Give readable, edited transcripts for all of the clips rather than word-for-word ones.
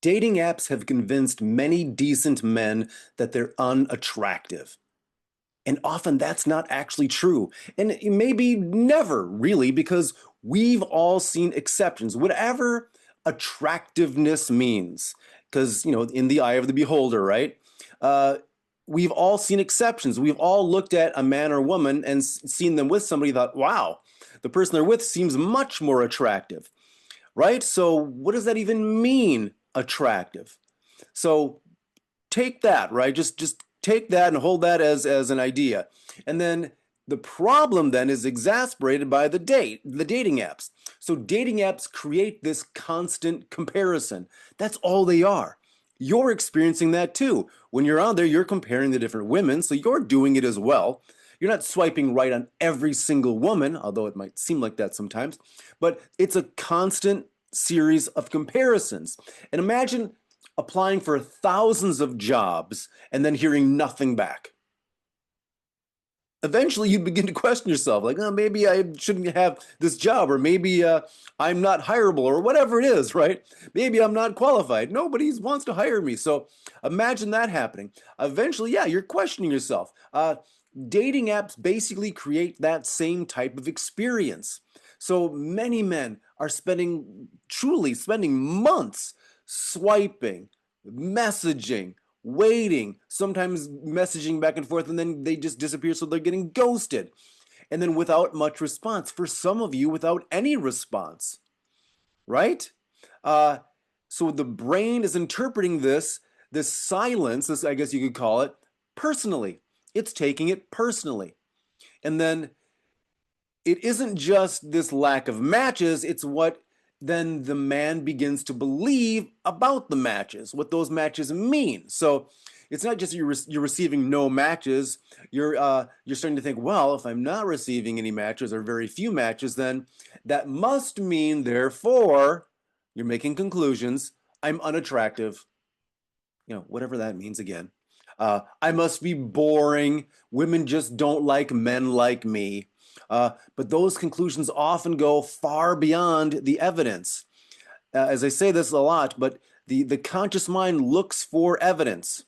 Dating apps have convinced many decent men that they're unattractive. And often that's not actually true. And maybe never really, because we've all seen exceptions, whatever attractiveness means. Because, in the eye of the beholder, right? Uh, we've all seen exceptions. We've all looked at a man or woman and seen them with somebody, thought, wow, the person they're with seems much more attractive, right? So, what does that even mean, attractive? So, take that, right? Just take that and hold that as an idea. And then the problem then is exasperated by the dating apps. So dating apps create this constant comparison. That's all they are. You're experiencing that too. When you're on there, you're comparing the different women, so you're doing it as well. You're not swiping right on every single woman, although it might seem like that sometimes, but it's a constant series of comparisons. And imagine applying for thousands of jobs and then hearing nothing back. Eventually, you begin to question yourself, like, oh, maybe I shouldn't have this job, or maybe I'm not hireable, or whatever it is, right? Maybe I'm not qualified. Nobody wants to hire me. So imagine that happening. Eventually, yeah, you're questioning yourself. Dating apps basically create that same type of experience. So many men are truly spending months swiping, messaging, waiting, sometimes messaging back and forth, and then they just disappear. So they're getting ghosted. And then without much response. For some of you, without any response, right? Uh, so the brain is interpreting this silence, this, I guess you could call it, personally. It's taking it personally. And then it isn't just this lack of matches, it's what then the man begins to believe about the matches, what those matches mean. So it's not just you're receiving no matches. You're starting to think, well, if I'm not receiving any matches or very few matches, then that must mean, therefore, you're making conclusions. I'm unattractive. Whatever that means again. I must be boring. Women just don't like men like me. But those conclusions often go far beyond the evidence. As I say this a lot, but the conscious mind looks for evidence.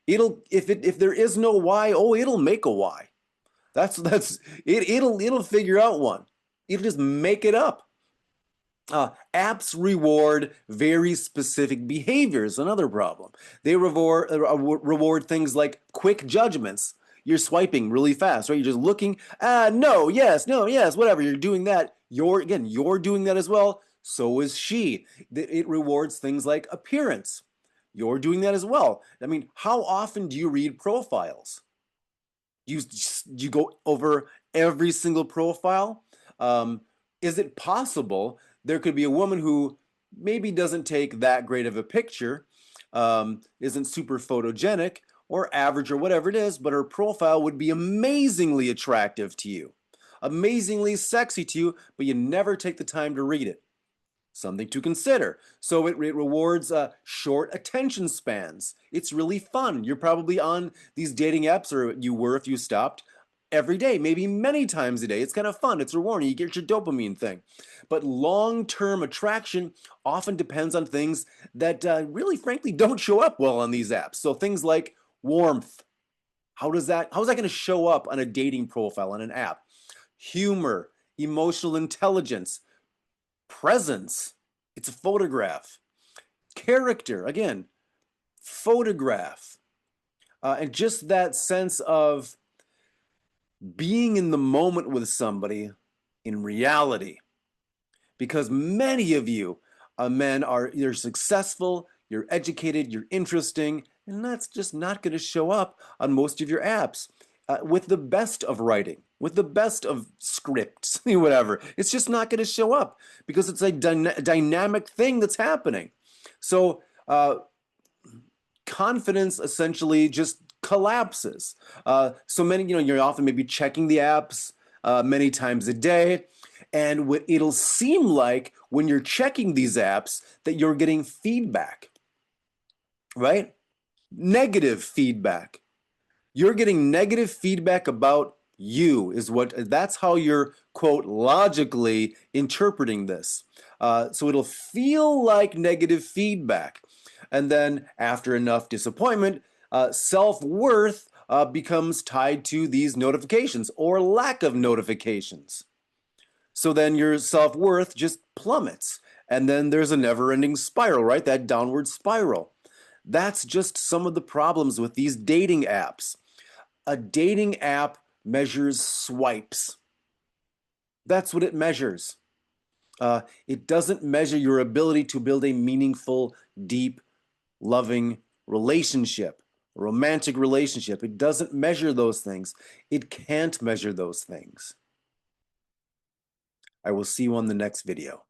If there is no why, oh, it'll make a why. It'll figure out one. It'll just make it up. Apps reward very specific behaviors. Another problem. They reward things like quick judgments. You're swiping really fast, right? You're just looking, no, yes, no, yes, whatever. You're doing that. You're doing that as well. So is she. It rewards things like appearance. You're doing that as well. I mean, how often do you read profiles? You go over every single profile? Is it possible there could be a woman who maybe doesn't take that great of a picture, isn't super photogenic or average or whatever it is, but her profile would be amazingly attractive to you, amazingly sexy to you, but you never take the time to read it? Something to consider. So it rewards short attention spans. It's really fun. You're probably on these dating apps, or you were if you stopped, every day, maybe many times a day. It's kind of fun. It's rewarding. You get your dopamine thing. But long-term attraction often depends on things that really, frankly, don't show up well on these apps. So things like warmth. How's that going to show up on a dating profile on an app? Humor, emotional intelligence, presence. It's a photograph. Character, again, photograph. And just that sense of being in the moment with somebody in reality. Because many of you men you're successful, you're educated, you're interesting, and that's just not going to show up on most of your apps. With the best of writing, with the best of scripts, whatever, it's just not going to show up because it's a dynamic thing that's happening. So confidence essentially just collapses. So many, you're often maybe checking the apps many times a day. And it'll seem like when you're checking these apps that you're getting feedback, right? Negative feedback. You're getting negative feedback about you that's how you're, quote, logically interpreting this. So it'll feel like negative feedback. And then after enough disappointment, self-worth becomes tied to these notifications or lack of notifications. So then your self-worth just plummets. And then there's a never-ending spiral, right? That downward spiral. That's just some of the problems with these dating apps. A dating app measures swipes. That's what it measures. It doesn't measure your ability to build a meaningful, deep, loving relationship, a romantic relationship. It doesn't measure those things. It can't measure those things. I will see you on the next video.